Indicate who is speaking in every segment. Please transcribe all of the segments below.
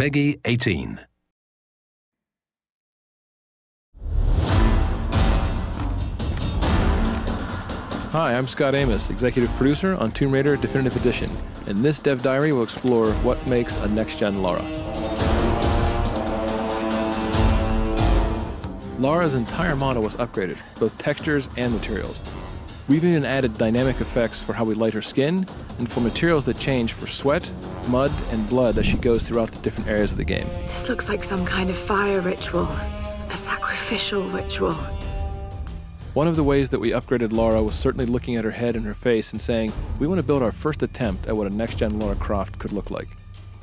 Speaker 1: Peggy 18.
Speaker 2: Hi, I'm Scott Amos, executive producer on Tomb Raider Definitive Edition, and this Dev Diary will explore what makes a next-gen Lara. Lara's entire model was upgraded, both textures and materials. We've even added dynamic effects for how we light her skin, and for materials that change for sweat, mud, and blood as she goes throughout the different areas of the game.
Speaker 3: This looks like some kind of fire ritual, a sacrificial ritual.
Speaker 2: One of the ways that we upgraded Lara was certainly looking at her head and her face and saying, we want to build our first attempt at what a next-gen Lara Croft could look like.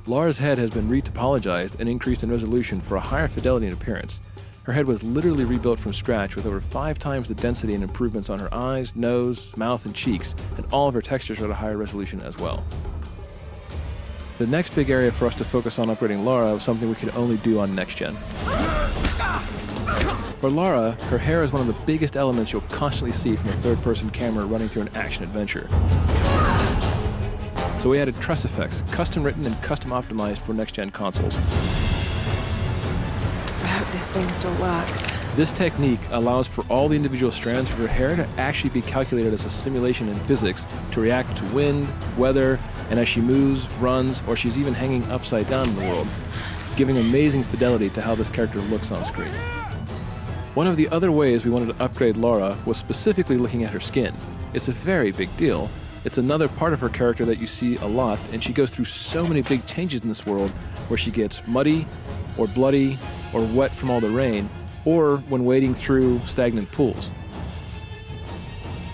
Speaker 2: Lara's head has been retopologized and increased in resolution for a higher fidelity and appearance. Her head was literally rebuilt from scratch with over 5 times the density and improvements on her eyes, nose, mouth, and cheeks, and all of her textures are at a higher resolution as well. The next big area for us to focus on upgrading Lara was something we could only do on next-gen. For Lara, her hair is one of the biggest elements you'll constantly see from a third-person camera running through an action adventure. So we added tress effects, custom written and custom optimized for next-gen consoles.
Speaker 3: I hope this thing still works.
Speaker 2: This technique allows for all the individual strands of her hair to actually be calculated as a simulation in physics to react to wind, weather, and as she moves, runs, or she's even hanging upside down in the world, giving amazing fidelity to how this character looks on screen. One of the other ways we wanted to upgrade Lara was specifically looking at her skin. It's a very big deal. It's another part of her character that you see a lot, and she goes through so many big changes in this world where she gets muddy, or bloody, or wet from all the rain, or when wading through stagnant pools.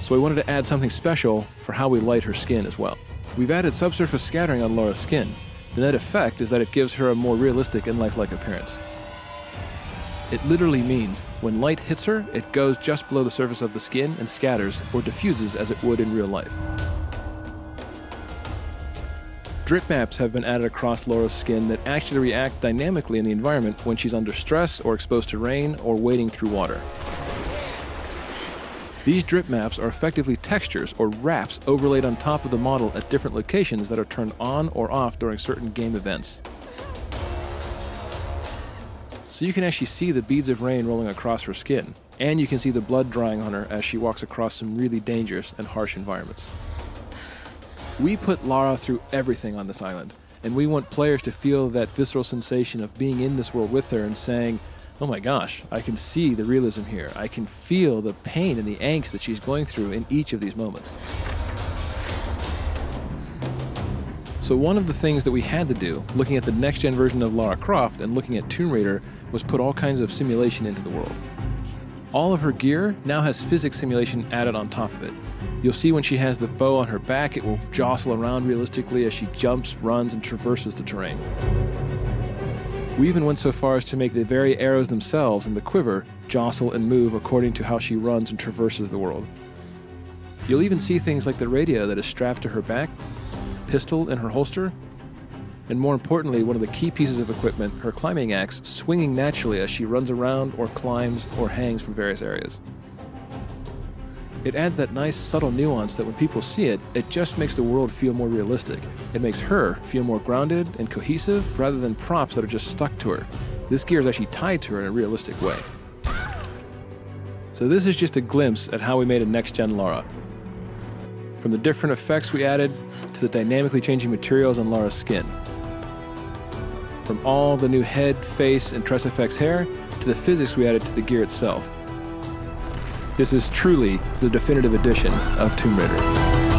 Speaker 2: So we wanted to add something special for how we light her skin as well. We've added subsurface scattering on Lara's skin. The net effect is that it gives her a more realistic and lifelike appearance. It literally means when light hits her, it goes just below the surface of the skin and scatters or diffuses as it would in real life. Drip maps have been added across Lara's skin that actually react dynamically in the environment when she's under stress or exposed to rain or wading through water. These drip maps are effectively textures or wraps overlaid on top of the model at different locations that are turned on or off during certain game events. So you can actually see the beads of rain rolling across her skin, and you can see the blood drying on her as she walks across some really dangerous and harsh environments. We put Lara through everything on this island, and we want players to feel that visceral sensation of being in this world with her and saying, oh my gosh, I can see the realism here. I can feel the pain and the angst that she's going through in each of these moments. So one of the things that we had to do, looking at the next-gen version of Lara Croft and looking at Tomb Raider, was put all kinds of simulation into the world. All of her gear now has physics simulation added on top of it. You'll see when she has the bow on her back, it will jostle around realistically as she jumps, runs, and traverses the terrain. We even went so far as to make the very arrows themselves and the quiver jostle and move according to how she runs and traverses the world. You'll even see things like the radio that is strapped to her back, pistol in her holster, and more importantly, one of the key pieces of equipment, her climbing axe, swinging naturally as she runs around or climbs or hangs from various areas. It adds that nice subtle nuance that when people see it, it just makes the world feel more realistic. It makes her feel more grounded and cohesive rather than props that are just stuck to her. This gear is actually tied to her in a realistic way. So this is just a glimpse at how we made a next-gen Lara. From the different effects we added to the dynamically changing materials on Lara's skin. From all the new head, face, and tress effects hair to the physics we added to the gear itself. This is truly the definitive edition of Tomb Raider.